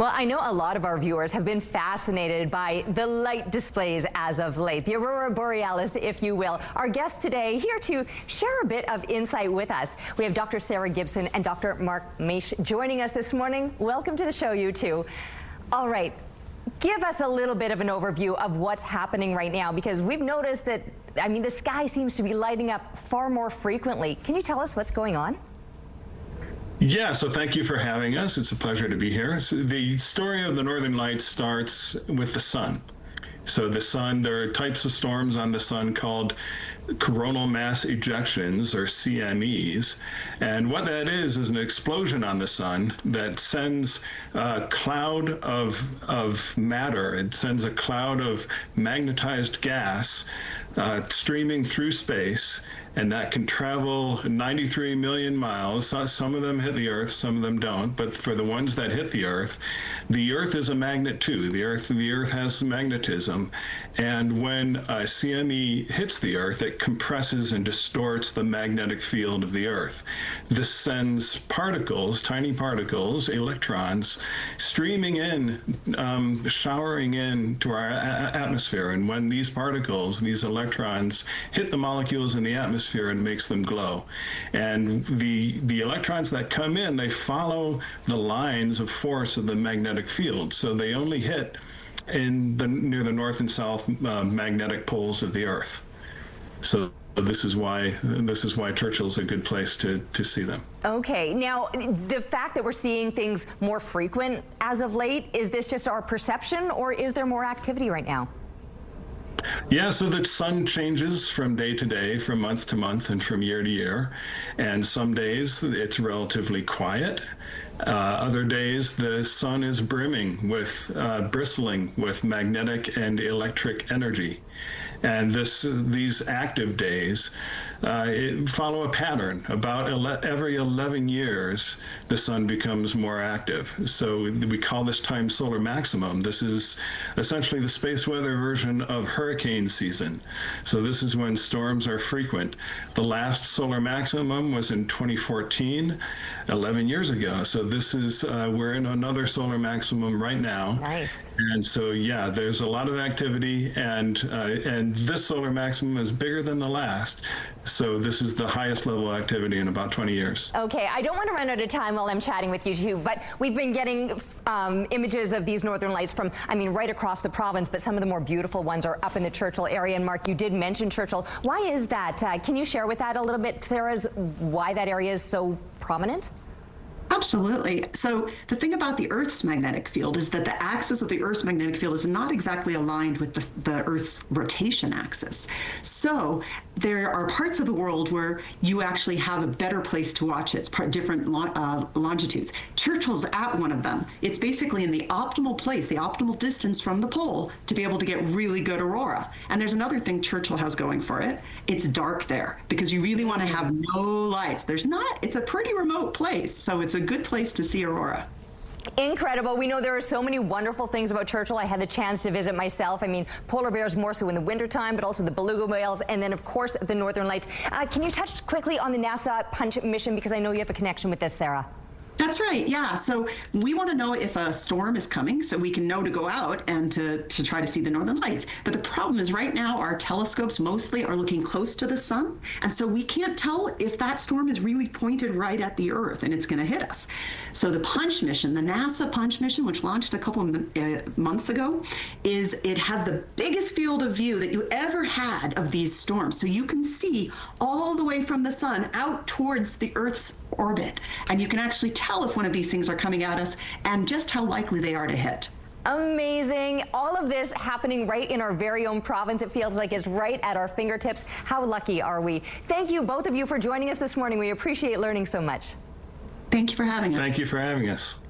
Well, I know a lot of our viewers have been fascinated by the light displays as of late, the aurora borealis, if you will. Our guests today here to share a bit of insight with us. We have Dr. Sarah Gibson and Dr. Mark Miesch joining us this morning. Welcome to the show, you two. All right, give us a little bit of an overview of what's happening right now, because we've noticed that, I mean, the sky seems to be lighting up far more frequently. Can you tell us what's going on? Yeah, so thank you for having us. It's a pleasure to be here. So the story of the Northern Lights starts with the sun. So the sun, there are types of storms on the sun called coronal mass ejections, or CMEs. And what that is an explosion on the sun that sends a cloud of matter. It sends a cloud of magnetized gas streaming through space, and that can travel 93 million miles. Some of them hit the Earth, some of them don't. But for the ones that hit the Earth is a magnet too. The Earth has magnetism. And when a CME hits the Earth, it compresses and distorts the magnetic field of the Earth. This sends particles, tiny particles, electrons, streaming in, showering into our atmosphere. And when these particles, these electrons, hit the molecules in the atmosphere, it makes them glow. And the electrons that come in, they follow the lines of force of the magnetic field. So they only hit near the north and south magnetic poles of the Earth. So this is why Churchill's a good place to see them. Okay, now the fact that we're seeing things more frequent as of late, is this just our perception, or is there more activity right now? Yeah, so the sun changes from day to day, from month to month, and from year to year. And some days it's relatively quiet. Other days the sun is brimming with, bristling with magnetic and electric energy. And these active days follow a pattern. About every 11 years, the sun becomes more active. So we call this time solar maximum. This is essentially the space weather version of hurricane season. So this is when storms are frequent. The last solar maximum was in 2014, 11 years ago. So this is, we're in another solar maximum right now. Nice. And so, yeah, there's a lot of activity, and this solar maximum is bigger than the last. So this is the highest level of activity in about 20 years. Okay, I don't want to run out of time while I'm chatting with you two, but we've been getting images of these northern lights from, I mean, right across the province, but some of the more beautiful ones are up in the Churchill area. And Mark, you did mention Churchill. Why is that? Can you share with that a little bit, Sarah, why that area is so prominent? Absolutely. So the thing about the Earth's magnetic field is that the axis of the Earth's magnetic field is not exactly aligned with the Earth's rotation axis. So there are parts of the world where you actually have a better place to watch it. It's different longitudes. Churchill's at one of them. It's basically in the optimal place, the optimal distance from the pole to be able to get really good aurora. And there's another thing Churchill has going for it. It's dark there because you really want to have no lights. It's a pretty remote place. So it's a good place to see aurora. Incredible. We know there are so many wonderful things about Churchill. I had the chance to visit myself. I mean, polar bears more so in the wintertime, but also the beluga whales, and then, of course, the northern lights. Can you touch quickly on the NASA Punch mission, because I know you have a connection with this, Sarah? That's right, yeah. So we want to know if a storm is coming so we can know to go out and to try to see the northern lights. But the problem is right now our telescopes mostly are looking close to the sun, and so we can't tell if that storm is really pointed right at the Earth and it's going to hit us. So the Punch mission, the NASA Punch mission, which launched a couple of months ago, it has the biggest field of view that you ever had of these storms. So you can see all the way from the sun out towards the Earth's orbit, and you can actually tell if one of these things are coming at us and just how likely they are to hit. Amazing. All of this happening right in our very own province. It feels like it's right at our fingertips. How lucky are we? Thank you, both of you, for joining us this morning. We appreciate learning so much. Thank you for having us. Thank you for having us.